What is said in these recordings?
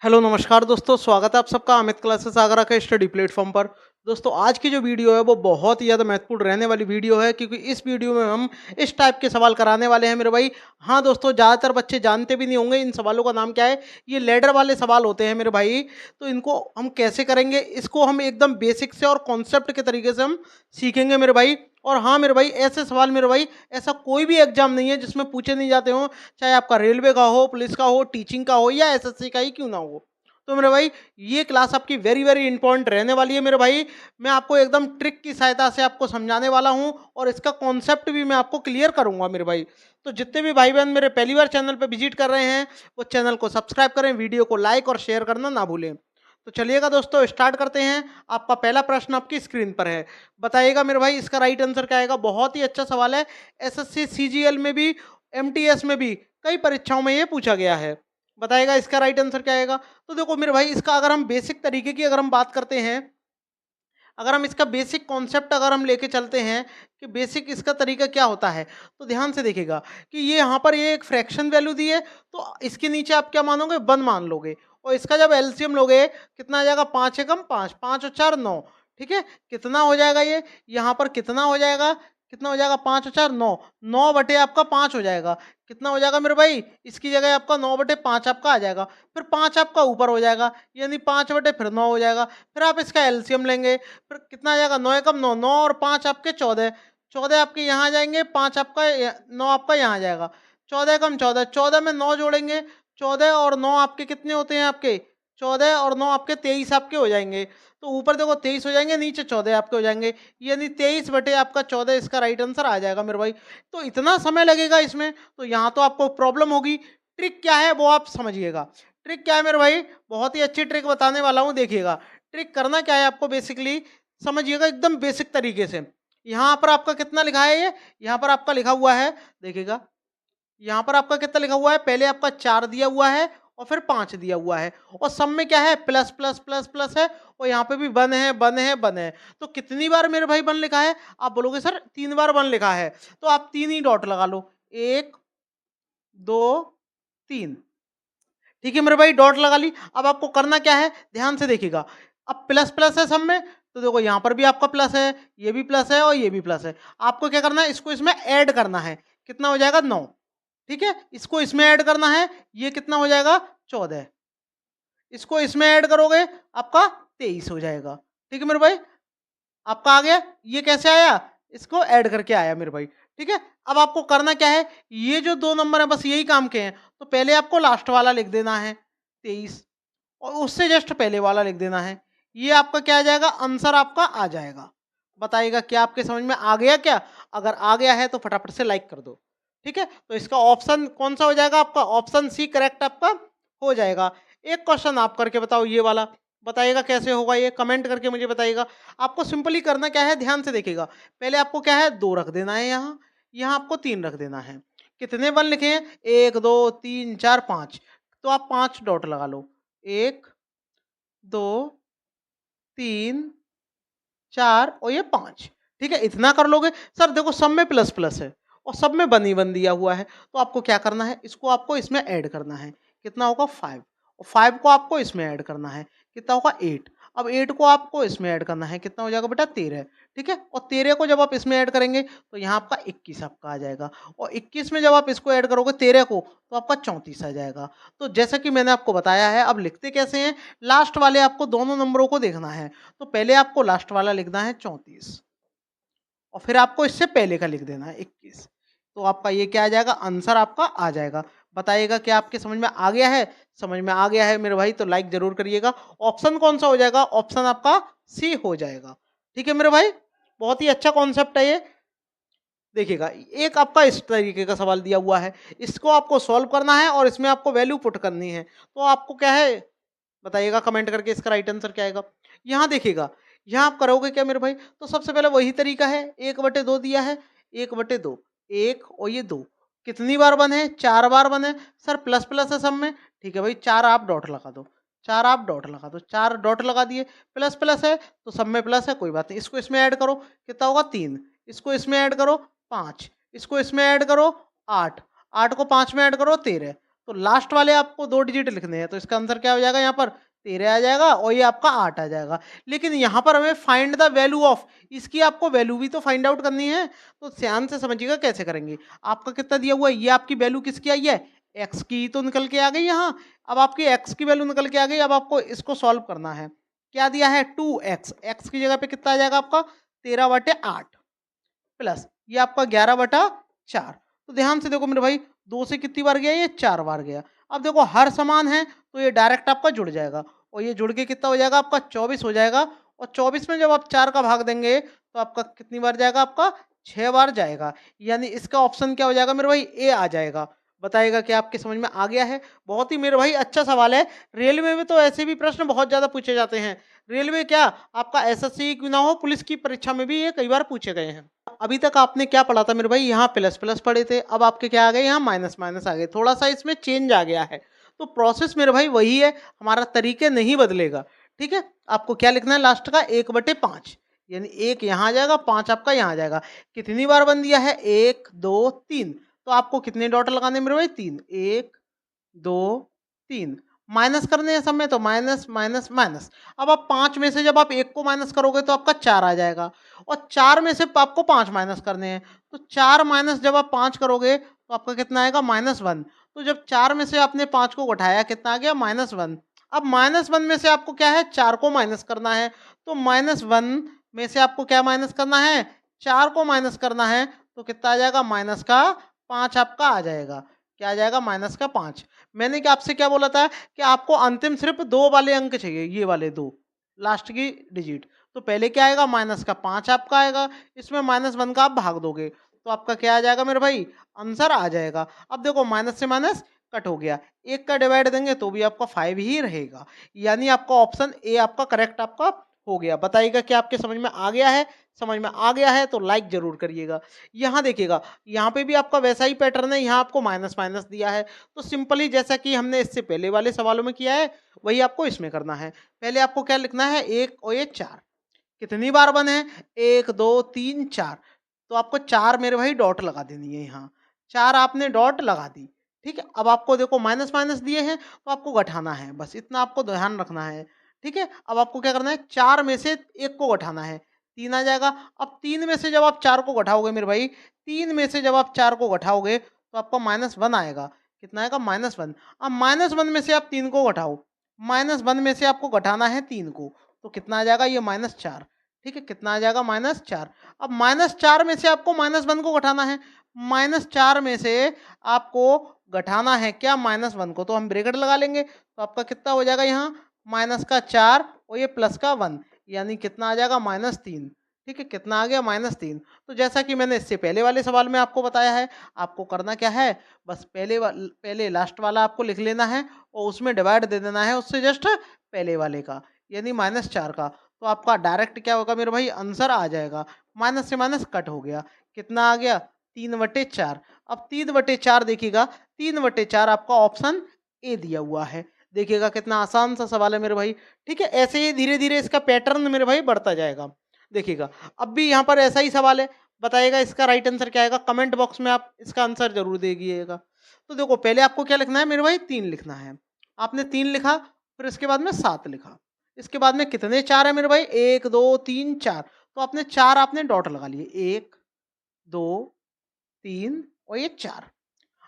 Hello नमस्कार दोस्तों, स्वागत है आप सबका अमित क्लासेस आगरा के स्टडी प्लेटफॉर्म पर। दोस्तों आज की जो वीडियो है वो बहुत ही ज़्यादा महत्वपूर्ण रहने वाली वीडियो है, क्योंकि इस वीडियो में हम इस टाइप के सवाल कराने वाले हैं मेरे भाई। हाँ दोस्तों, ज़्यादातर बच्चे जानते भी नहीं होंगे इन सवालों का नाम क्या है। ये लैडर वाले सवाल होते हैं मेरे भाई। तो इनको हम कैसे करेंगे, इसको हम एकदम बेसिक से और कॉन्सेप्ट के तरीके से हम सीखेंगे मेरे भाई। और हाँ मेरे भाई, ऐसे सवाल मेरे भाई ऐसा कोई भी एग्जाम नहीं है जिसमें पूछे नहीं जाते हो, चाहे आपका रेलवे का हो, पुलिस का हो, टीचिंग का हो या एसएससी का ही क्यों ना हो। तो मेरे भाई ये क्लास आपकी वेरी वेरी इंपॉर्टेंट रहने वाली है मेरे भाई। मैं आपको एकदम ट्रिक की सहायता से आपको समझाने वाला हूं और इसका कॉन्सेप्ट भी मैं आपको क्लियर करूंगा मेरे भाई। तो जितने भी भाई बहन मेरे पहली बार चैनल पे विजिट कर रहे हैं वो चैनल को सब्सक्राइब करें, वीडियो को लाइक और शेयर करना ना भूलें। तो चलिएगा दोस्तों, स्टार्ट करते हैं। आपका पहला प्रश्न आपकी स्क्रीन पर है। बताइएगा मेरे भाई इसका राइट आंसर क्या आएगा। बहुत ही अच्छा सवाल है। एसएससी सीजीएल में भी, एमटीएस में भी कई परीक्षाओं में ये पूछा गया है। बताइएगा इसका राइट आंसर क्या आएगा। तो देखो मेरे भाई, इसका अगर हम बेसिक तरीके की अगर हम बात करते हैं, अगर हम इसका बेसिक कॉन्सेप्ट अगर हम लेके चलते हैं कि बेसिक इसका तरीका क्या होता है, तो ध्यान से देखिएगा कि ये यहाँ पर ये एक फ्रैक्शन वैल्यू दी है, तो इसके नीचे आप क्या मानोगे, 1 मान लोगे। और इसका जब एलसीएम लोगे कितना आ जाएगा, 5 एकम 5, 5 और 4 9। ठीक है, कितना हो जाएगा ये, यहाँ पर कितना हो जाएगा, कितना हो जाएगा, 5 और 4 9, 9 बटे आपका 5 हो जाएगा। कितना हो जाएगा मेरे भाई, इसकी जगह आपका 9 बटे 5 आपका आ जाएगा। फिर 5 आपका ऊपर हो जाएगा, यानी 5 बटे फिर 9 हो जाएगा। फिर आप इसका एलसीएम लेंगे, फिर कितना आ जाएगा, 9 एकम 9, 9 और 5 आपके 14, 14 आपके यहाँ आ जाएंगे, 5 आपका 9 आपका यहाँ आ जाएगा। 14 एकम 14, 14 में 9 जोड़ेंगे, 14 और 9 आपके कितने होते हैं, आपके 14 और 9 आपके 23 आपके हो जाएंगे। तो ऊपर देखो 23 हो जाएंगे, नीचे 14 आपके हो जाएंगे, यानी 23 बटे आपका 14 इसका राइट आंसर आ जाएगा मेरे भाई। तो इतना समय लगेगा इसमें, तो यहाँ तो आपको प्रॉब्लम होगी। ट्रिक क्या है वो आप समझिएगा। ट्रिक क्या है मेरे भाई, बहुत ही अच्छी ट्रिक बताने वाला हूँ, देखिएगा। ट्रिक करना क्या है आपको, बेसिकली समझिएगा एकदम बेसिक तरीके से। यहाँ पर आपका कितना लिखा है, ये यहाँ पर आपका लिखा हुआ है, देखिएगा। यहाँ पर आपका कितना लिखा हुआ है, पहले आपका 4 दिया हुआ है और फिर 5 दिया हुआ है, और सब में क्या है, प्लस प्लस प्लस प्लस है, और यहाँ पे भी 1 है 1 है 1 है। तो कितनी बार मेरे भाई 1 लिखा है, आप बोलोगे सर 3 बार 1 लिखा है, तो आप 3 ही डॉट लगा लो, 1 2 3। ठीक है मेरे भाई, डॉट लगा ली। अब आपको करना क्या है, ध्यान से देखिएगा। अब प्लस प्लस है सब में, तो देखो यहाँ पर भी आपका प्लस है, ये भी प्लस है और ये भी प्लस है। आपको क्या करना है, इसको इसमें ऐड करना है। कितना हो जाएगा, 9। ठीक है, इसको इसमें ऐड करना है, ये कितना हो जाएगा, 14। इसको इसमें ऐड करोगे, आपका 23 हो जाएगा। ठीक है मेरे भाई, आपका आ गया। ये कैसे आया, इसको ऐड करके आया मेरे भाई। ठीक है, अब आपको करना क्या है, ये जो 2 नंबर है बस यही काम के हैं। तो पहले आपको लास्ट वाला लिख देना है 23, और उससे जस्ट पहले वाला लिख देना है। ये आपका क्या आ जाएगा, आंसर आपका आ जाएगा। बताइएगा क्या आपके समझ में आ गया क्या। अगर आ गया है तो फटाफट से लाइक कर दो। ठीक है, तो इसका ऑप्शन कौन सा हो जाएगा, आपका ऑप्शन सी करेक्ट आपका हो जाएगा। एक क्वेश्चन आप करके बताओ ये वाला, बताइएगा कैसे होगा, ये कमेंट करके मुझे बताइएगा। आपको सिंपली करना क्या है, ध्यान से देखिएगा। पहले आपको क्या है, 2 रख देना है, यहाँ यहाँ आपको 3 रख देना है। कितने 1 लिखे हैं, 1 2 3 4 5, तो आप 5 डॉट लगा लो, 1 2 3 4 और ये 5। ठीक है, इतना कर लोगे। सर देखो सब में प्लस प्लस है और सब में 1 ही 1 दिया हुआ है, तो आपको क्या करना है, इसको आपको इसमें ऐड करना है। कितना होगा, 5, और 5 को आपको इसमें ऐड करना है, कितना होगा, 8। अब 8 को आपको इसमें ऐड करना है, कितना हो जाएगा बेटा, 13। ठीक है, और 13 को जब आप इसमें ऐड करेंगे तो यहाँ आपका 21 आपका आ जाएगा, और 21 में जब आप इसको ऐड करोगे 13 को, तो आपका 34 आ जाएगा। तो जैसा कि मैंने आपको बताया है, अब लिखते कैसे हैं, लास्ट वाले आपको दोनों नंबरों को देखना है। तो पहले आपको लास्ट वाला लिखना है 34, और फिर आपको इससे पहले का लिख देना है 21। तो आपका ये क्या आ जाएगा, आंसर आपका आ जाएगा। बताइएगा क्या आपके समझ में आ गया है। समझ में आ गया है मेरे भाई तो लाइक जरूर करिएगा। ऑप्शन कौन सा हो जाएगा, ऑप्शन आपका सी हो जाएगा। ठीक है मेरे भाई, बहुत ही अच्छा कॉन्सेप्ट है ये। देखिएगा, एक आपका इस तरीके का सवाल दिया हुआ है, इसको आपको सॉल्व करना है और इसमें आपको वैल्यू पुट करनी है। तो आपको क्या है, बताइएगा कमेंट करके इसका राइट आंसर क्या आएगा। यहाँ देखिएगा, यहाँ आप करोगे क्या मेरे भाई, तो सबसे पहले वही तरीका है, 1/2 दिया है, 1/2, 1 और ये 2। कितनी बार 1 है, 4 बार 1 है। सर प्लस प्लस है सब में, ठीक है भाई, 4 आप डॉट लगा दो, 4 आप डॉट लगा दो, 4 डॉट लगा दिए। प्लस प्लस है तो सब में प्लस है, कोई बात नहीं। इसको इसमें ऐड करो, कितना होगा, 3। इसको इसमें ऐड करो, 5। इसको इसमें ऐड करो, 8। 8 को 5 में ऐड करो, 13। तो लास्ट वाले आपको 2 डिजिट लिखने हैं, तो इसका आंसर क्या हो जाएगा यहाँ पर 13 आ जाएगा और ये आपका 8 आ जाएगा। लेकिन यहाँ पर हमें फाइंड द वैल्यू ऑफ, इसकी आपको वैल्यू भी तो फाइंड आउट करनी है, तो ध्यान से समझिएगा कैसे करेंगे। आपका कितना दिया हुआ है, ये आपकी वैल्यू किसकी आई है, एक्स की तो निकल के आ गई यहाँ। अब आपकी एक्स की वैल्यू निकल के आ गई, अब आपको इसको सॉल्व करना है। क्या दिया है 2x, एक्स की जगह पे कितना आ जाएगा आपका 13/8 प्लस ये आपका 11/4। तो ध्यान से देखो मेरे भाई, 2 से कितनी बार गया, ये 4 बार गया। अब देखो हर समान है तो ये डायरेक्ट आपका जुड़ जाएगा, और ये जुड़ के कितना हो जाएगा आपका 24 हो जाएगा। और 24 में जब आप 4 का भाग देंगे तो आपका कितनी बार जाएगा, आपका 6 बार जाएगा। यानी इसका ऑप्शन क्या हो जाएगा मेरे भाई, ए आ जाएगा। बताइएगा कि आपके समझ में आ गया है। बहुत ही मेरे भाई अच्छा सवाल है। रेलवे में तो ऐसे भी प्रश्न बहुत ज़्यादा पूछे जाते हैं। रेलवे क्या आपका एसएससी क्यों ना हो, पुलिस की परीक्षा में भी ये कई बार पूछे गए हैं। अभी तक आपने क्या पढ़ा था मेरे भाई, यहाँ प्लस प्लस पढ़े थे, अब आपके क्या आ गए, यहाँ माइनस माइनस आ गए। थोड़ा सा इसमें चेंज आ गया है, तो प्रोसेस मेरे भाई वही है, हमारा तरीके नहीं बदलेगा। ठीक है, आपको क्या लिखना है लास्ट का 1/5, यानी 1 यहाँ आ जाएगा, 5 आपका यहाँ आ जाएगा। कितनी बार बन दिया है, 1 2 3, तो आपको कितने डॉट लगाने मेरे भाई, 3, 1 2 3। माइनस करने हैं सब में, तो माइनस माइनस माइनस। अब आप 5 में से जब आप 1 को माइनस करोगे तो आपका 4 आ जाएगा, और 4 में से आपको 5 माइनस करने हैं, तो 4 माइनस जब आप 5 करोगे तो आपका कितना आएगा, -1। तो जब 4 में से आपने 5 को घटाया, कितना आ गया, -1। अब -1 में से आपको क्या है, 4 को माइनस करना है, तो -1 में से आपको क्या माइनस करना है, 4 को माइनस करना है, तो कितना आ जाएगा, -5 आपका आ जाएगा। क्या आ जाएगा, -5। मैंने क्या आपसे क्या बोला था कि आपको अंतिम सिर्फ 2 वाले अंक चाहिए, ये वाले 2 लास्ट की डिजिट। तो पहले क्या आएगा, -5 आपका आएगा, इसमें -1 का आप भाग दोगे, तो आपका क्या आ जाएगा मेरे भाई, आंसर आ जाएगा। अब देखो माइनस से माइनस कट हो गया, 1 का डिवाइड देंगे तो भी आपका 5 ही रहेगा। यानी आपका ऑप्शन ए आपका करेक्ट आपका हो गया। बताइएगा कि आपके समझ में आ गया है। समझ में आ गया है तो लाइक जरूर करिएगा। यहाँ देखिएगा, यहाँ पे भी आपका वैसा ही पैटर्न है, यहाँ आपको माइनस माइनस दिया है, तो सिंपली जैसा कि हमने इससे पहले वाले सवालों में किया है वही आपको इसमें करना है। पहले आपको क्या लिखना है, 1 और ये 4 कितनी बार बने, 1 2 3 4, तो आपको 4 मेरे भाई डॉट लगा देनी है, यहाँ 4 आपने डॉट लगा दी। ठीक है, अब आपको देखो माइनस माइनस दिए हैं तो आपको घटाना है, बस इतना आपको ध्यान रखना है। ठीक है, अब आपको क्या करना है, 4 में से 1 को घटाना है, 3 आ जाएगा। अब 3 में से जब आप 4 को घटाओगे मेरे भाई, 3 में से जब आप 4 को घटाओगे तो आपका -1 आएगा। कितना आएगा, -1। अब -1 में से आप 3 को घटाओ, -1 में से आपको घटाना है 3 को, तो कितना आ जाएगा, ये -4। ठीक है, कितना आ जाएगा, -4। अब -4 में से आपको -1 को घटाना है, -4 में से आपको घटाना है क्या, -1 को, तो हम ब्रैकेट लगा लेंगे, तो आपका कितना हो जाएगा, यहाँ -4 और ये +1, यानी कितना आ जाएगा, -3। ठीक है, कितना आ गया, -3। तो जैसा कि मैंने इससे पहले वाले सवाल में आपको बताया है, आपको करना क्या है, बस पहले लास्ट वाला आपको लिख लेना है और उसमें डिवाइड दे देना है उससे जस्ट पहले वाले का, यानी -4 का। तो आपका डायरेक्ट क्या होगा मेरे भाई, आंसर आ जाएगा। माइनस से माइनस कट हो गया, कितना आ गया, 3/4। अब 3/4 देखिएगा, 3/4 आपका ऑप्शन ए दिया हुआ है। देखिएगा कितना आसान सा सवाल है मेरे भाई। ठीक है, ऐसे ही धीरे धीरे इसका पैटर्न मेरे भाई बढ़ता जाएगा। देखिएगा, अब भी यहाँ पर ऐसा ही सवाल है, बताइएगा इसका राइट आंसर क्या आएगा, कमेंट बॉक्स में आप इसका आंसर जरूर दीजिएगा। तो देखो पहले आपको क्या लिखना है मेरे भाई, 3 लिखना है। आपने 3 लिखा, फिर इसके बाद में 7 लिखा, इसके बाद में कितने 4 है मेरे भाई, 1 2 3 4, तो आपने 4 आपने डॉट लगा लिए, 1 2 3 और ये 4।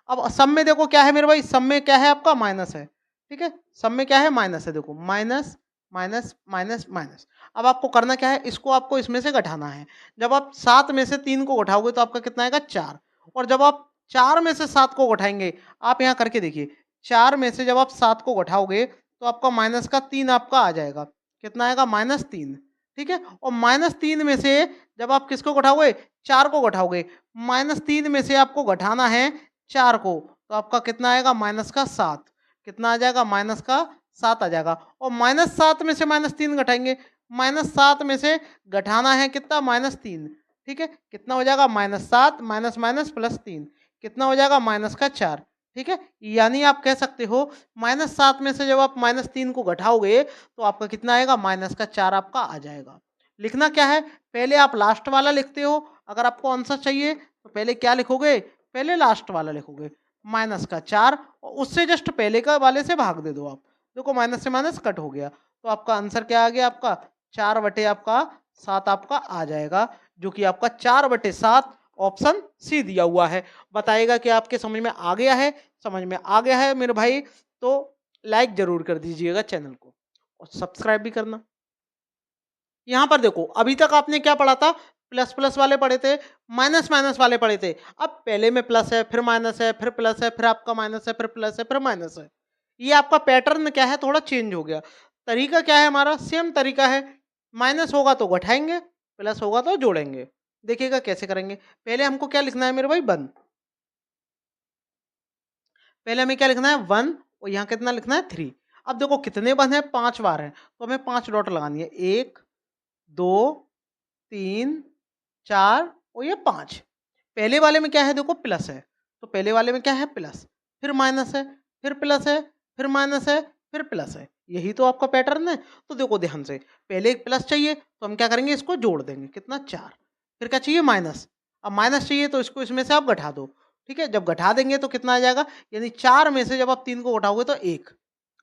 अब सब में देखो क्या है मेरे भाई, सब में क्या है आपका, माइनस है। ठीक है, सब में क्या है, माइनस है, देखो माइनस माइनस माइनस माइनस। अब आपको करना क्या है, इसको आपको इसमें से घटाना है। जब आप 7 में से 3 को घटाओगे तो आपका कितना आएगा, 4। और जब आप 4 में से 7 को घटाएंगे, आप यहाँ करके देखिए, 4 में से जब आप 7 को घटाओगे तो आपका -3 आपका आ जाएगा। कितना आएगा, -3। ठीक है, और -3 में से जब आप किसको घटाओगे, 4 को घटाओगे, -3 में से आपको घटाना है 4 को, तो आपका कितना आएगा, -7। कितना आ जाएगा, -7 आ जाएगा। और -7 में से -3 घटाएंगे, -7 में से घटाना है कितना, -3। ठीक है, कितना हो जाएगा, -7 माइनस माइनस +3, कितना हो जाएगा, -4। ठीक है, यानी आप कह सकते हो -7 में से जब आप -3 को घटाओगे तो आपका कितना आएगा, -4 आपका आ जाएगा। लिखना क्या है, पहले आप लास्ट वाला लिखते हो, अगर आपको आंसर चाहिए तो पहले क्या लिखोगे, पहले लास्ट वाला लिखोगे, माइनस का 4 और उससे जस्ट पहले का वाले से भाग दे दो आप। देखो माइनस से माइनस कट हो गया, तो आपका आंसर क्या आ गया आपका 4 बटे आपका 7 आपका आ जाएगा, जो कि आपका 4/7 ऑप्शन सी दिया हुआ है। बताइएगा कि आपके समझ में आ गया है? समझ में आ गया है मेरे भाई तो लाइक जरूर कर दीजिएगा चैनल को और सब्सक्राइब भी करना। यहाँ पर देखो अभी तक आपने क्या पढ़ा था, प्लस प्लस वाले पढ़े थे, माइनस माइनस वाले पढ़े थे। अब पहले में प्लस है, फिर माइनस है, फिर प्लस है, फिर आपका माइनस है, फिर प्लस है, फिर माइनस है। ये आपका पैटर्न क्या है, थोड़ा चेंज हो गया। तरीका क्या है हमारा, सेम तरीका है। माइनस होगा तो घटाएंगे, प्लस होगा तो जोड़ेंगे। देखिएगा कैसे करेंगे। पहले हमको क्या लिखना है मेरे भाई, 1। पहले हमें क्या लिखना है 1 और यहाँ कितना लिखना है 3। अब देखो कितने 1 है, 5 बार है, तो हमें 5 डॉट लगानी है, 1 2 3 4 और ये 5। पहले वाले में क्या है देखो प्लस है, तो पहले वाले में क्या है प्लस, फिर माइनस है, फिर प्लस है, फिर माइनस है, फिर प्लस है। यही तो आपका पैटर्न है। तो देखो ध्यान से, पहले एक प्लस चाहिए तो हम क्या करेंगे, इसको जोड़ देंगे, कितना 4। फिर क्या चाहिए माइनस, अब माइनस चाहिए तो इसको इसमें से आप घटा दो। ठीक है, जब घटा देंगे तो कितना आ जाएगा, यानी 4 में से जब आप 3 को घटाओगे तो 1।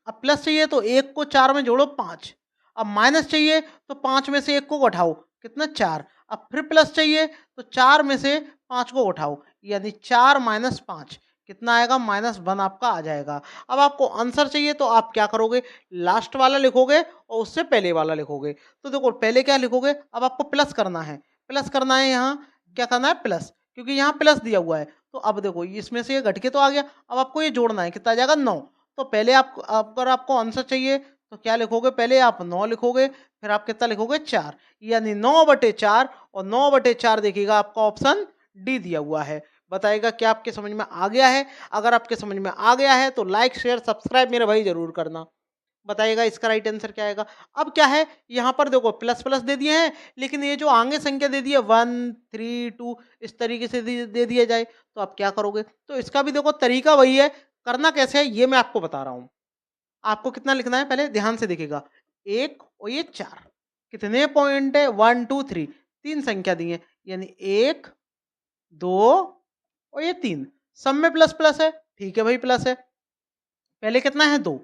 अब प्लस चाहिए तो 1 को 4 में जोड़ो 5। अब माइनस चाहिए तो 5 में से 1 को घटाओ, कितना 4। अब फिर प्लस चाहिए तो 4 में से 5 को उठाओ, यानी 4 माइनस 5 कितना आएगा, -1 आपका आ जाएगा। अब आपको आंसर चाहिए तो आप क्या करोगे, लास्ट वाला लिखोगे और उससे पहले वाला लिखोगे। तो देखो पहले क्या लिखोगे, अब आपको प्लस करना है, प्लस करना है, यहाँ क्या करना है प्लस, क्योंकि यहाँ प्लस दिया हुआ है। तो अब देखो इसमें से ये घट के तो आ गया, अब आपको ये जोड़ना है, कितना आ जाएगा 9। तो पहले आप अगर आपको आंसर चाहिए तो क्या लिखोगे, पहले आप 9 लिखोगे, फिर आप कितना लिखोगे 4, यानी 9/4। और 9/4 देखिएगा आपका ऑप्शन डी दिया हुआ है। बताइएगा क्या आपके समझ में आ गया है? अगर आपके समझ में आ गया है तो लाइक शेयर सब्सक्राइब मेरे भाई जरूर करना। बताइएगा इसका राइट आंसर क्या आएगा। अब क्या है, यहाँ पर देखो प्लस प्लस दे दिए हैं, लेकिन ये जो आगे संख्या दे दी है 1 3 2 इस तरीके से दे दिया जाए तो आप क्या करोगे। तो इसका भी देखो तरीका वही है, करना कैसे है ये मैं आपको बता रहा हूँ। आपको कितना लिखना है, पहले ध्यान से देखिएगा, 1 और ये 4, कितने पॉइंट है 1 2 3, 3 संख्या दी है, यानी 1 2 और ये 3, सब में प्लस प्लस है। ठीक है भाई प्लस है, पहले कितना है 2।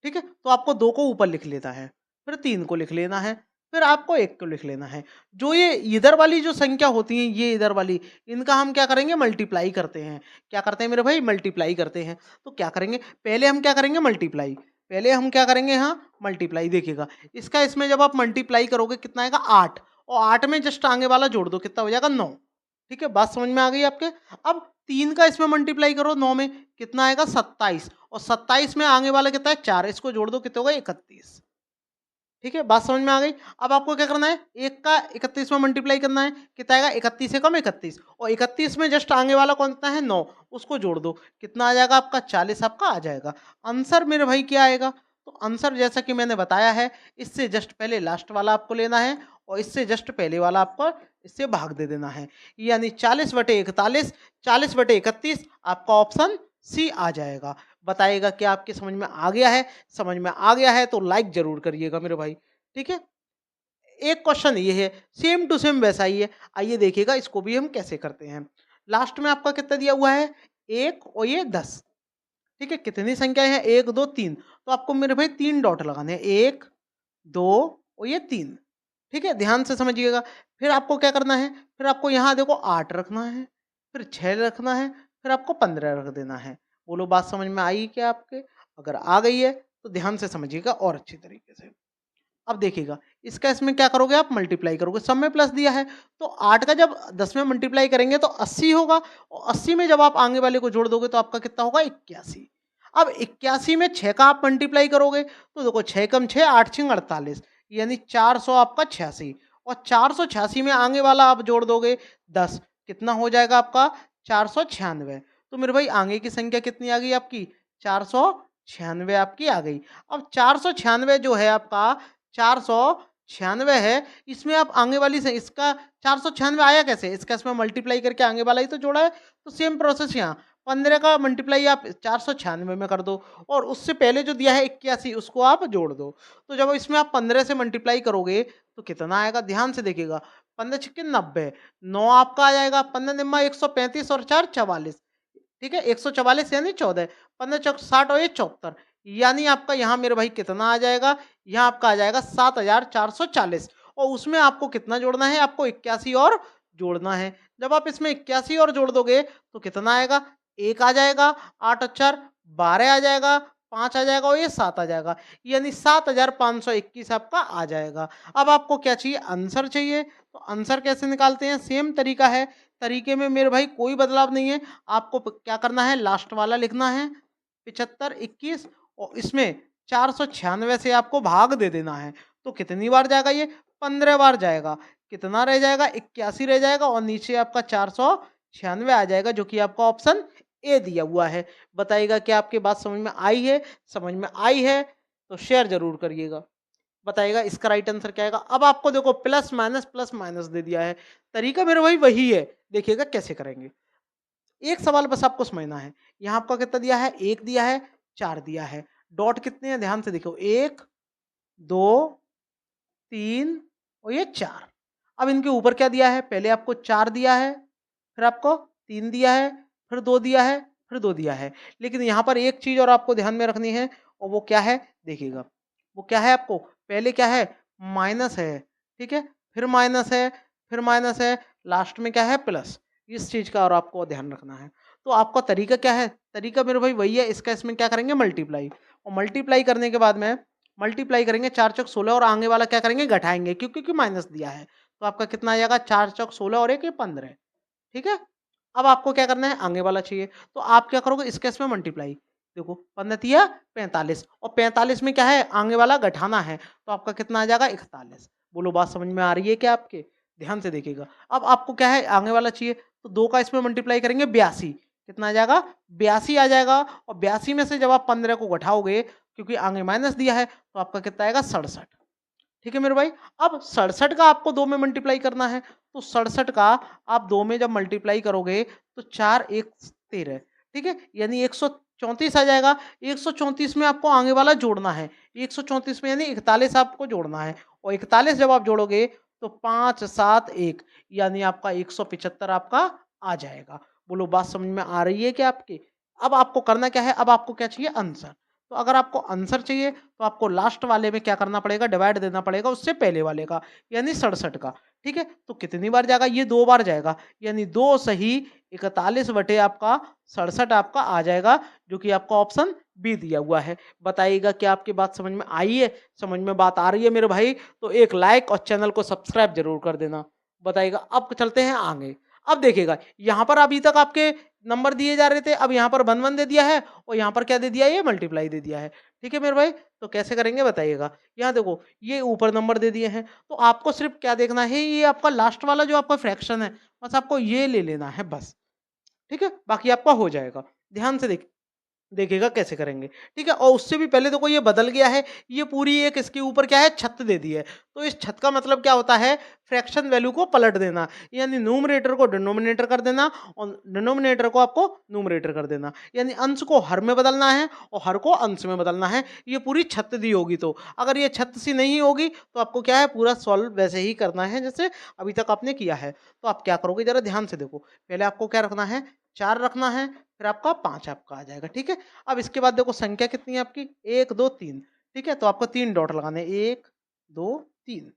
ठीक है, तो आपको 2 को ऊपर लिख लेना है, फिर 3 को लिख लेना है, फिर आपको 1 को लिख लेना है। जो ये इधर वाली जो संख्या होती है, ये इधर वाली, इनका हम क्या करेंगे, मल्टीप्लाई करते हैं। क्या करते हैं मेरे भाई, मल्टीप्लाई करते हैं। तो क्या करेंगे, पहले हम क्या करेंगे मल्टीप्लाई, पहले हम क्या करेंगे यहाँ मल्टीप्लाई। देखिएगा इसका इसमें जब आप मल्टीप्लाई करोगे कितना आएगा 8, और 8 में जस्ट आगे वाला जोड़ दो, कितना हो जाएगा 9। ठीक है, बात समझ में आ गई आपके। अब 3 का इसमें मल्टीप्लाई करो 9 में, कितना आएगा 27, और 27 में आगे वाला कितना है 4, इसको जोड़ दो, कितना होगा 31। ठीक है, बात समझ में आ गई। अब आपको क्या करना है, 1 का 31 में मल्टीप्लाई करना है, कितना आएगा 31 से कम 31, और 31 में जस्ट आगे वाला कौन सा है 9, उसको जोड़ दो, कितना आ जाएगा आपका 40 आपका आ जाएगा। आंसर मेरे भाई क्या आएगा, तो आंसर जैसा कि मैंने बताया है, इससे जस्ट पहले लास्ट वाला आपको लेना है और इससे जस्ट पहले वाला आपको इससे भाग दे देना है, यानी 40/41, 40/31 आपका ऑप्शन सी आ जाएगा। बताइएगा कि आपके समझ में आ गया है। समझ में आ गया है तो लाइक जरूर करिएगा मेरे भाई। ठीक है, एक क्वेश्चन ये है, सेम टू सेम वैसा ही है। आइए देखिएगा इसको भी हम कैसे करते हैं। लास्ट में आपका कितना दिया हुआ है 1 और ये 10। ठीक है, कितनी संख्या है 1 2 3, तो आपको मेरे भाई 3 डॉट लगाने हैं, 1 2 और ये 3। ठीक है, ध्यान से समझिएगा। फिर आपको क्या करना है, फिर आपको यहाँ देखो 8 रखना है, फिर 6 रखना है, फिर आपको 15 रख देना है। बोलो बात समझ में आई क्या आपके? अगर आ गई है तो ध्यान से समझिएगा और अच्छी तरीके से। अब देखिएगा इसका इसमें क्या करोगे, आप मल्टीप्लाई करोगे, सब में प्लस दिया है, तो 8 का जब 10 में मल्टीप्लाई करेंगे तो 80 होगा, और 80 में जब आप आगे वाले को जोड़ दोगे तो आपका कितना होगा 81। अब 81 में 6 का आप मल्टीप्लाई करोगे तो देखो 6 कम 6 8 6 48, यानी 400 आपका 86, और 486 में आगे वाला आप जोड़ दोगे 10, कितना हो जाएगा आपका 496। तो मेरे भाई आगे की संख्या कितनी आ गई आपकी 496 आपकी आ गई। अब 496 जो है आपका 496 है, इसमें आप आगे वाली से इसका 496 आया कैसे, इसका इसमें मल्टीप्लाई करके आगे वाला ही तो जोड़ा है। तो सेम प्रोसेस यहाँ 15 का मल्टीप्लाई आप 496 में कर दो, और उससे पहले जो दिया है 81 उसको आप जोड़ दो। तो जब इसमें आप 15 से मल्टीप्लाई करोगे तो कितना आएगा, ध्यान से देखिएगा, 15 छक्के 90, 9 आपका आ जाएगा, 15 निम्मा 135 और 4 44, ठीक है, 144 यानी 14, 15 चौक 60 और ये 74, यानी आपका यहाँ मेरे भाई कितना आ जाएगा, यहाँ आपका आ जाएगा 7440, और उसमें आपको कितना जोड़ना है, आपको 81 और जोड़ना है। जब आप इसमें 81 और जोड़ दोगे तो कितना आएगा, 1 आ जाएगा, 8 और 4 12 आ जाएगा, 5 आ जाएगा और ये 7 आ जाएगा, यानी 7521 आपका आ जाएगा। अब आपको क्या चाहिए, आंसर चाहिए। तो आंसर कैसे निकालते हैं, सेम तरीका है, तरीके में मेरे भाई कोई बदलाव नहीं है। आपको क्या करना है, लास्ट वाला लिखना है 7521, और इसमें 496 से आपको भाग दे देना है। तो कितनी बार जाएगा ये, 15 बार जाएगा। कितना रह जाएगा, 81 रह जाएगा, और नीचे आपका 496 आ जाएगा, जो कि आपका ऑप्शन ए दिया हुआ है। बताइएगा कि आपकी बात समझ में आई है, समझ में आई है तो शेयर जरूर करिएगा। बताइएगा इसका राइट आंसर क्या आएगा। अब आपको देखो प्लस माइनस दे दिया है, तरीका मेरे भाई वही है, देखिएगा कैसे करेंगे। एक सवाल बस आपको समझना है, यहाँ आपका कितना दिया है, 1 दिया है, 4 दिया है, डॉट कितने हैं ध्यान से देखो, 1 2 3 और ये 4। अब इनके ऊपर क्या दिया है, पहले आपको 4 दिया है, फिर आपको 3 दिया है, फिर 2 दिया है, फिर 2 दिया है। लेकिन यहाँ पर एक चीज़ और आपको ध्यान में रखनी है, और वो क्या है देखिएगा, वो क्या है, आपको पहले क्या है, माइनस है, ठीक है, फिर माइनस है, फिर माइनस है, लास्ट में क्या है, प्लस। इस चीज़ का और आपको ध्यान रखना है। तो आपका तरीका क्या है, तरीका मेरे भाई वही है, इसका इसमें क्या करेंगे, मल्टीप्लाई, और मल्टीप्लाई करने के बाद में मल्टीप्लाई करेंगे 4 चौक 16, और आगे वाला क्या करेंगे, घटाएंगे, क्यों, क्योंकि माइनस दिया है। तो आपका कितना आ जाएगा, 4 चौक 16 और 1 ये 15, ठीक है। अब आपको क्या करना है, आगे वाला चाहिए, तो आप क्या करोगे, इसके इसमें मल्टीप्लाई, देखो 15 तिया 45, और 45 में क्या है, आगे वाला घटाना है, तो आपका कितना आ जाएगा, 41। बोलो बात समझ में आ रही है क्या आपके, ध्यान से देखिएगा। अब आपको क्या है, आगे वाला चाहिए, तो 2 का इसमें मल्टीप्लाई करेंगे 82, कितना आ जाएगा, 82 आ जाएगा, और 82 में से जब आप 15 को घटाओगे, क्योंकि आगे माइनस दिया है, तो आपका कितना आएगा, 67। ठीक है मेरे भाई। अब 67 का आपको 2 में मल्टीप्लाई करना है, तो 67 का आप 2 में जब मल्टीप्लाई करोगे तो 4 1 13, ठीक है, यानी 134 आ जाएगा। 134 में आपको आगे वाला जोड़ना है, 134 में यानी 41 आपको जोड़ना है, और 41 जब आप जोड़ोगे तो 5 7 1, यानी आपका 175 आपका आ जाएगा। बोलो बात समझ में आ रही है क्या आपकी। अब आपको करना क्या है, अब आपको क्या चाहिए, आंसर। तो अगर आपको आंसर चाहिए तो आपको लास्ट वाले में क्या करना पड़ेगा, डिवाइड देना पड़ेगा उससे पहले वाले का, यानी 67 का। ठीक है, तो कितनी बार जाएगा, ये 2 बार जाएगा, यानी 2 सही 41 बटे आपका 67 आपका आ जाएगा, जो कि आपका ऑप्शन बी दिया हुआ है। बताइएगा कि आपकी बात समझ में आई है, समझ में बात आ रही है मेरे भाई, तो एक लाइक और चैनल को सब्सक्राइब जरूर कर देना। बताइएगा, अब चलते हैं आगे। अब देखिएगा, यहाँ पर अभी तक आपके नंबर दिए जा रहे थे, अब यहाँ पर 1 1 दे दिया है, और यहाँ पर क्या दे दिया है, ये मल्टीप्लाई दे दिया है। ठीक है मेरे भाई, तो कैसे करेंगे बताइएगा। यहाँ देखो, ये ऊपर नंबर दे दिए हैं, तो आपको सिर्फ क्या देखना है, ये आपका लास्ट वाला जो आपका फ्रैक्शन है, बस आपको ये ले लेना है बस। ठीक है, बाकी आपका हो जाएगा। ध्यान से देखिएगा कैसे करेंगे। ठीक है, और उससे भी पहले देखो, ये बदल गया है, ये पूरी एक इसके ऊपर क्या है, छत दे दी है। तो इस छत का मतलब क्या होता है, फ्रैक्शन वैल्यू को पलट देना, यानी न्यूमरेटर को डिनोमिनेटर कर देना, और डिनोमिनेटर को आपको न्यूमरेटर कर देना, यानी अंश को हर में बदलना है और हर को अंश में बदलना है। ये पूरी छत दी होगी, तो अगर ये छत सी नहीं होगी तो आपको क्या है, पूरा सॉल्व वैसे ही करना है जैसे अभी तक आपने किया है। तो आप क्या करोगे, जरा ध्यान से देखो, पहले आपको क्या रखना है, 4 रखना है, फिर आपका 5 आपका आ जाएगा। ठीक है, अब इसके बाद देखो संख्या कितनी है आपकी, 1 2 3। ठीक है, तो आपको 3 डॉट लगाने, 1 2 3।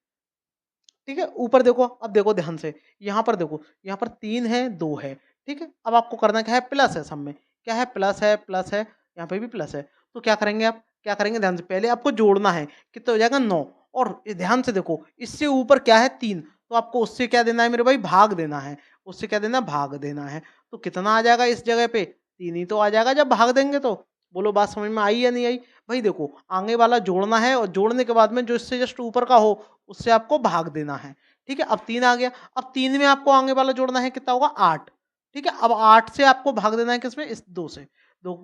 ठीक है, ऊपर देखो, अब देखो ध्यान से, यहाँ पर देखो, यहाँ पर 3 है 2 है। ठीक है, अब आपको करना क्या है, प्लस है सब में, क्या है, प्लस है, यहाँ पे भी प्लस है। तो क्या करेंगे आप, क्या करेंगे, ध्यान से पहले आपको जोड़ना है, कितना हो जाएगा, 9। और ध्यान से देखो, इससे ऊपर क्या है, 3, तो आपको उससे क्या देना है मेरे भाई, भाग देना है, उससे क्या देना, भाग देना है। तो कितना आ जाएगा इस जगह पे, 3 ही तो आ जाएगा जब भाग देंगे तो। बोलो बात समझ में आई या नहीं आई। भाई देखो, आगे वाला जोड़ना है, और जोड़ने के बाद में जो इससे जस्ट ऊपर का हो उससे आपको भाग देना है। ठीक है, अब 3 आ गया, अब 3 में आपको आगे वाला जोड़ना है, कितना होगा, 8। ठीक है, अब 8 से आपको भाग देना है किसमें, इस 2 से, 2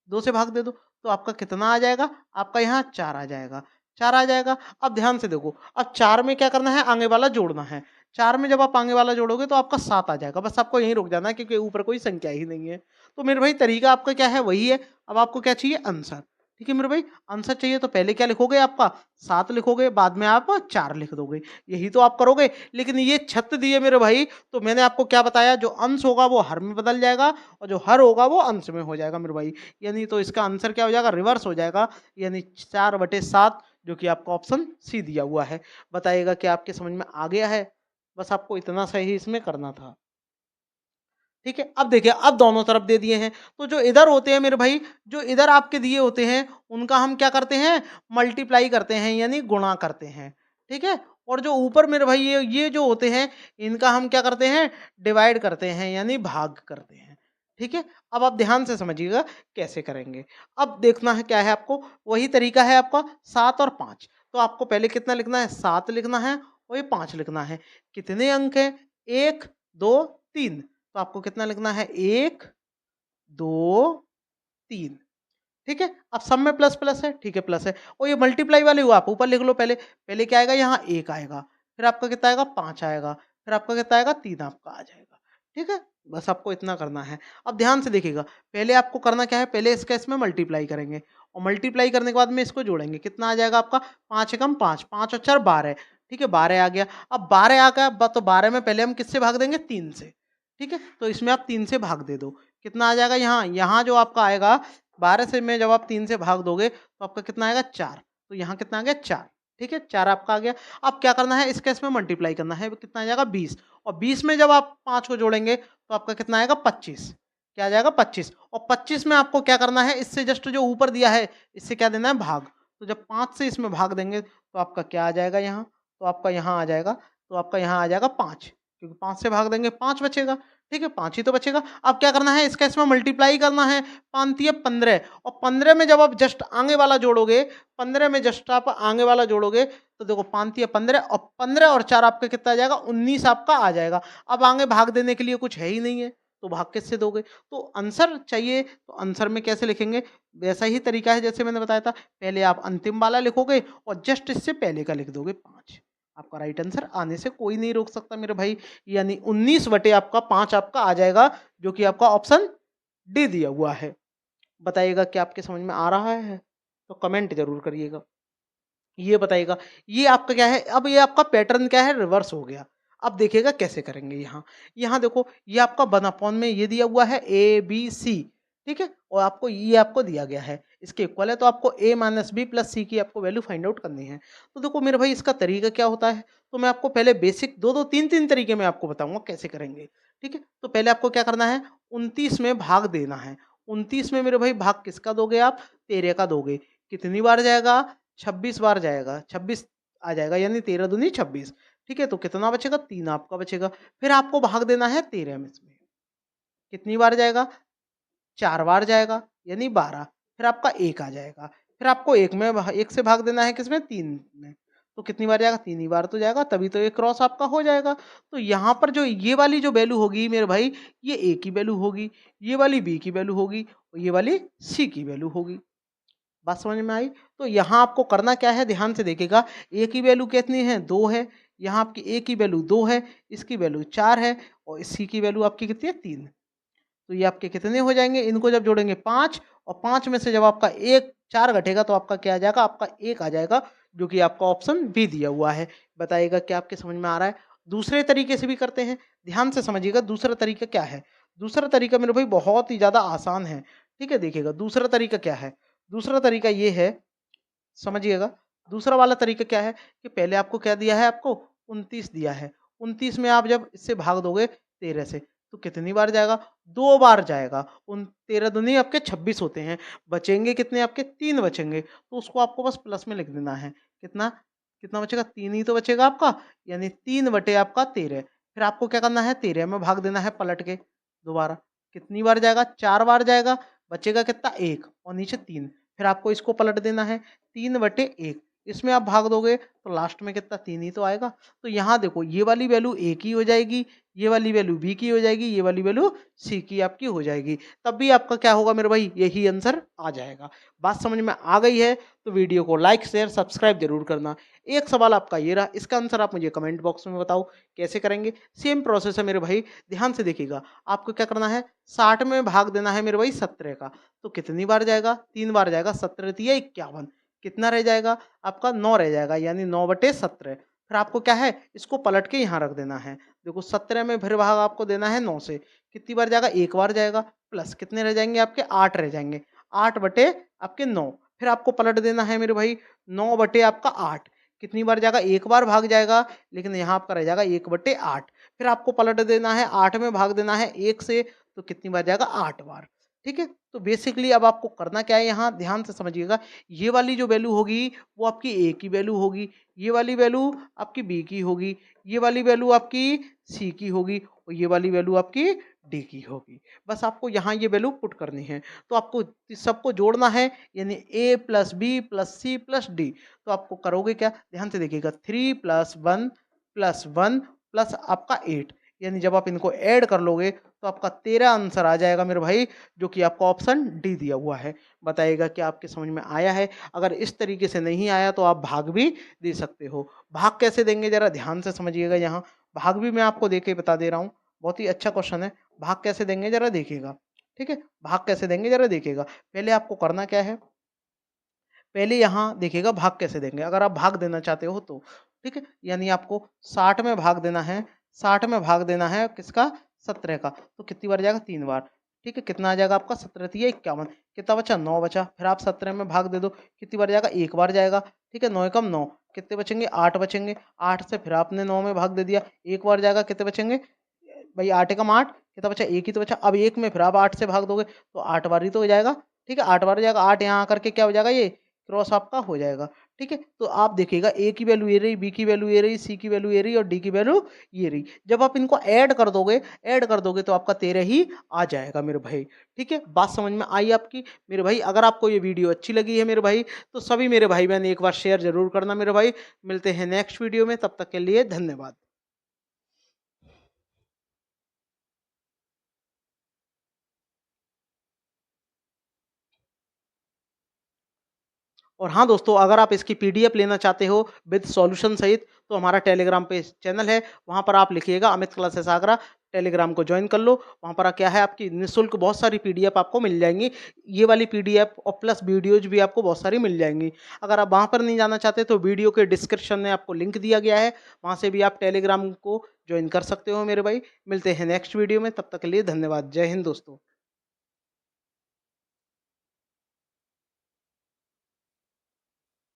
2 से भाग दे दो, तो आपका कितना आ जाएगा, आपका यहाँ 4 आ जाएगा, 4 आ जाएगा। अब ध्यान से देखो, अब 4 में क्या करना है, आगे वाला जोड़ना है। 4 में जब आप आगे वाला जोड़ोगे तो आपका 7 आ जाएगा, बस आपको यहीं रुक जाना है, क्योंकि ऊपर कोई संख्या ही नहीं है। तो मेरे भाई तरीका आपका क्या है, वही है। अब आपको क्या चाहिए, आंसर। ठीक है मेरे भाई, आंसर चाहिए तो पहले क्या लिखोगे, आपका 7 लिखोगे, बाद में आप 4 लिख दोगे, यही तो आप करोगे। लेकिन ये छत दिए मेरे भाई, तो मैंने आपको क्या बताया, जो अंश होगा वो हर में बदल जाएगा और जो हर होगा वो अंश में हो जाएगा मेरे भाई। यानी तो इसका आंसर क्या हो जाएगा, रिवर्स हो जाएगा, यानी 4/7, जो कि आपका ऑप्शन सी दिया हुआ है। बताइएगा कि आपके समझ में आ गया है? बस आपको इतना सही इसमें करना था। ठीक है, अब देखिए, अब दोनों तरफ दे दिए हैं, तो जो इधर होते हैं मेरे भाई, जो इधर आपके दिए होते हैं, उनका हम क्या करते हैं, मल्टीप्लाई करते हैं, यानी गुणा करते हैं। ठीक है, और जो ऊपर मेरे भाई ये जो होते हैं, इनका हम क्या करते हैं, डिवाइड करते हैं, यानी भाग करते हैं। ठीक है, अब आप ध्यान से समझिएगा कैसे करेंगे। अब देखना है क्या है आपको, वही तरीका है आपका 7 और 5। तो आपको पहले कितना लिखना है, 7 लिखना है और ये 5 लिखना है। कितने अंक हैं, 1 2 3, तो आपको कितना लिखना है, 1 2 3। ठीक है, अब सब में प्लस प्लस है, ठीक है प्लस है, और ये मल्टीप्लाई वाले हुआ, आप ऊपर लिख लो पहले। पहले क्या आएगा, यहाँ 1 आएगा, फिर आपका कितना आएगा, 5 आएगा, फिर आपका कितना आएगा, 3 आपका आ जाएगा। ठीक है, बस आपको इतना करना है। अब ध्यान से देखिएगा, पहले आपको करना क्या है, पहले इसका इसमें मल्टीप्लाई करेंगे, और मल्टीप्लाई करने के बाद में इसको जोड़ेंगे। कितना आ जाएगा आपका, 5 एकम 5, 5 और 4 12। ठीक है, 12 आ गया। अब 12 आ गया तो 12 में पहले हम किससे भाग देंगे, 3 से। ठीक है, तो इसमें आप 3 से भाग दे दो। कितना आ जाएगा, यहाँ यहाँ जो आपका आएगा 12 से में जब आप 3 से भाग दोगे तो आपका कितना आएगा, 4। तो यहाँ कितना आ गया, 4। ठीक है, 4 आपका आ गया। अब क्या करना है, इसका इसमें मल्टीप्लाई करना है, कितना आ जाएगा, 20। और 20 में जब आप 5 को जोड़ेंगे तो आपका कितना आएगा, 25। क्या आ जाएगा, 25। और 25 में आपको क्या करना है, इससे जस्ट जो ऊपर दिया है इससे क्या देना है, भाग। तो जब 5 से इसमें भाग देंगे तो आपका क्या आ जाएगा, यहाँ तो आपका यहाँ आ जाएगा, तो आपका यहाँ आ जाएगा 5, क्योंकि 5 से भाग देंगे 5 बचेगा। ठीक है, 5 ही तो बचेगा। अब क्या करना है, इसका इसमें मल्टीप्लाई करना है, 5 तिये 15, और 15 में जब आप जस्ट आगे वाला जोड़ोगे, 15 में जस्ट आप आगे वाला जोड़ोगे तो देखो 5 तिये 15, और 15 और 4 आपका कितना आ जाएगा, 19 आपका आ जाएगा। अब आगे भाग देने के लिए कुछ है ही नहीं है, तो भाग किससे दोगे। तो आंसर चाहिए, तो आंसर में कैसे लिखेंगे, वैसा ही तरीका है जैसे मैंने बताया था। पहले आप अंतिम वाला लिखोगे और जस्ट इससे पहले का लिख दोगे 5। आपका राइट आंसर आने से कोई नहीं रोक सकता मेरे भाई, यानी 19/5 आपका आ जाएगा, जो कि आपका ऑप्शन डी दिया हुआ है। बताइएगा कि आपके समझ में आ रहा है, तो कमेंट जरूर करिएगा। ये बताइएगा, ये आपका क्या है, अब ये आपका पैटर्न क्या है, रिवर्स हो गया। अब देखिएगा कैसे करेंगे, यहाँ यहाँ देखो, ये आपका 1/, में ये दिया हुआ है ABC। ठीक है, और आपको ये आपको दिया गया है, इसके इक्वल है, तो आपको A-B + C की आपको वैल्यू फाइंड आउट करनी है। तो देखो मेरे भाई, इसका तरीका क्या होता है, तो मैं आपको पहले बेसिक 2-2 3-3 तरीके में आपको बताऊंगा कैसे करेंगे। ठीक है, तो पहले आपको क्या करना है, 29 में भाग देना है। 29 में मेरे भाई भाग किसका दोगे आप, 13 का दोगे। कितनी बार जाएगा, 26 बार जाएगा, 26 आ जाएगा, यानी 13 दूनी 26। ठीक है, तो कितना बचेगा, 3 आपका बचेगा। फिर आपको भाग देना है 13 में, इसमें कितनी बार जाएगा, 4 बार जाएगा, यानी 12। फिर आपका 1 आ जाएगा। फिर आपको 1 से भाग देना है किसमें, 3 में, तो कितनी बार जाएगा, 3 ही बार तो जाएगा, तभी तो ये क्रॉस आपका हो जाएगा। तो यहाँ पर जो ये वाली जो वैल्यू होगी मेरे भाई, ये A की वैल्यू होगी, ये वाली B की वैल्यू होगी, और ये वाली C की वैल्यू होगी। बात समझ में आई? तो यहाँ आपको करना क्या है, ध्यान से देखिएगा। ए की वैल्यू कितनी है, 2 है। यहाँ आपकी ए की वैल्यू 2 है, इसकी वैल्यू 4 है, और सी की वैल्यू आपकी कितनी है, 3। तो ये आपके कितने हो जाएंगे, इनको जब जोड़ेंगे 5, और 5 में से जब आपका 4 घटेगा तो आपका क्या आ जाएगा, आपका 1 आ जाएगा, जो कि आपका ऑप्शन बी दिया हुआ है। बताइएगा क्या आपके समझ में आ रहा है। दूसरे तरीके से भी करते हैं, ध्यान से समझिएगा दूसरा तरीका क्या है। दूसरा तरीका मेरे भाई बहुत ही ज़्यादा आसान है। ठीक है, देखिएगा दूसरा तरीका क्या है। दूसरा तरीका ये है, समझिएगा। दूसरा वाला तरीका क्या है कि पहले आपको क्या दिया है, आपको 29 दिया है। 29 में आप जब इससे भाग दोगे 13 से, तो कितनी बार जाएगा, 2 बार जाएगा। उन 13 दूनी आपके 26 होते हैं। बचेंगे कितने, आपके 3 बचेंगे, तो उसको आपको बस प्लस में लिख देना है। कितना कितना बचेगा, 3 ही तो बचेगा आपका, यानी 3/13 आपका 13। फिर आपको क्या करना है, 13 में भाग देना है पलट के दोबारा। कितनी बार जाएगा, 4 बार जाएगा। बचेगा कितना, 1, और नीचे 3। फिर आपको इसको पलट देना है, 3/1, इसमें आप भाग दोगे तो लास्ट में कितना 3 ही तो आएगा। तो यहाँ देखो ये वाली वैल्यू ए की हो जाएगी, ये वाली वैल्यू बी की हो जाएगी, ये वाली वैल्यू सी की आपकी हो जाएगी। तब भी आपका क्या होगा मेरे भाई, यही आंसर आ जाएगा। बात समझ में आ गई है तो वीडियो को लाइक शेयर सब्सक्राइब जरूर करना। एक सवाल आपका ये रहा, इसका आंसर आप मुझे कमेंट बॉक्स में बताओ कैसे करेंगे। सेम प्रोसेस है मेरे भाई, ध्यान से देखिएगा। आपको क्या करना है, 60 में भाग देना है मेरे भाई 17 का। तो कितनी बार जाएगा, 3 बार जाएगा। 17 तिया 51, कितना रह जाएगा आपका 9 रह जाएगा, यानी 9/17। फिर आपको क्या है, इसको पलट के यहाँ रख देना है। देखो 17 में फिर भाग आपको देना है 9 से, कितनी बार जाएगा, एक बार जाएगा। प्लस कितने रह जाएंगे आपके, 8 रह जाएंगे। 8/आपके 9, फिर आपको पलट देना है मेरे भाई 9/8। कितनी बार जाएगा, एक बार भाग जाएगा, लेकिन यहाँ आपका रह जाएगा 1/8। फिर आपको पलट देना है 8 में भाग देना है 1 से, तो कितनी बार जाएगा, 8 बार। ठीक है, तो बेसिकली अब आपको करना क्या है, यहाँ ध्यान से समझिएगा। ये वाली जो वैल्यू होगी वो आपकी ए की वैल्यू होगी, ये वाली वैल्यू आपकी बी की होगी, ये वाली वैल्यू आपकी सी की होगी और ये वाली वैल्यू आपकी डी की होगी। बस आपको यहाँ ये वैल्यू पुट करनी है। तो आपको सबको जोड़ना है, यानी A plus B plus C plus D. तो आपको करोगे क्या, ध्यान से देखिएगा। 3 + 1 प्लस आपका 8, यानी जब आप इनको ऐड कर लोगे तो आपका 13 आंसर आ जाएगा मेरे भाई, जो कि आपका ऑप्शन डी दिया हुआ है। बताइएगा कि आपके समझ में आया है। अगर इस तरीके से नहीं आया तो आप भाग भी दे सकते हो। भाग कैसे देंगे जरा ध्यान से समझिएगा। यहाँ भाग भी मैं आपको देके बता दे रहा हूँ, बहुत ही अच्छा क्वेश्चन है। भाग कैसे देंगे जरा देखिएगा। ठीक है, भाग कैसे देंगे जरा देखिएगा। पहले आपको करना क्या है, पहले यहाँ देखिएगा भाग कैसे देंगे। अगर आप भाग देना चाहते हो तो ठीक है, यानी आपको 60 में भाग देना है, 60 में भाग देना है किसका, 17 का। तो कितनी बार जाएगा, 3 बार। ठीक है, कितना आ जाएगा आपका, 17 तिया 51, कितना बचा, 9 बचा। फिर आप 17 में भाग दे दो, कितनी बार जाएगा, एक बार जाएगा। ठीक है, 9 एकम 9, कितने बचेंगे, 8 बचेंगे। 8 से फिर आपने 9 में भाग दे दिया, एक बार जाएगा, कितने बचेंगे भाई, 8 एकम 8, कितना बचा, एक ही तो बचा। अब एक में फिर आप 8 से भाग दोगे तो 8 बार ही तो हो जाएगा। ठीक है, 8 बार जाएगा। 8 यहाँ आकर के क्या हो जाएगा, ये क्रॉस आपका हो जाएगा। ठीक है, तो आप देखिएगा ए की वैल्यू ये रही, बी की वैल्यू ये रही, सी की वैल्यू ये रही और डी की वैल्यू ये रही। जब आप इनको ऐड कर दोगे तो आपका 13 ही आ जाएगा मेरे भाई। ठीक है, बात समझ में आई आपकी मेरे भाई। अगर आपको ये वीडियो अच्छी लगी है मेरे भाई, तो सभी मेरे भाई बहन एक बार शेयर जरूर करना मेरे भाई। मिलते हैं नेक्स्ट वीडियो में, तब तक के लिए धन्यवाद। और हाँ दोस्तों, अगर आप इसकी पीडीएफ लेना चाहते हो विद सॉल्यूशन सहित, तो हमारा टेलीग्राम पे चैनल है, वहाँ पर आप लिखिएगा अमित क्लासेस आगरा, टेलीग्राम को ज्वाइन कर लो। वहाँ पर क्या है, आपकी निःशुल्क बहुत सारी पीडीएफ आपको मिल जाएंगी। ये वाली पीडीएफ और प्लस वीडियोज भी आपको बहुत सारी मिल जाएंगी। अगर आप वहाँ पर नहीं जाना चाहते तो वीडियो के डिस्क्रिप्शन में आपको लिंक दिया गया है, वहाँ से भी आप टेलीग्राम को ज्वाइन कर सकते हो मेरे भाई। मिलते हैं नेक्स्ट वीडियो में, तब तक के लिए धन्यवाद। जय हिंद दोस्तों।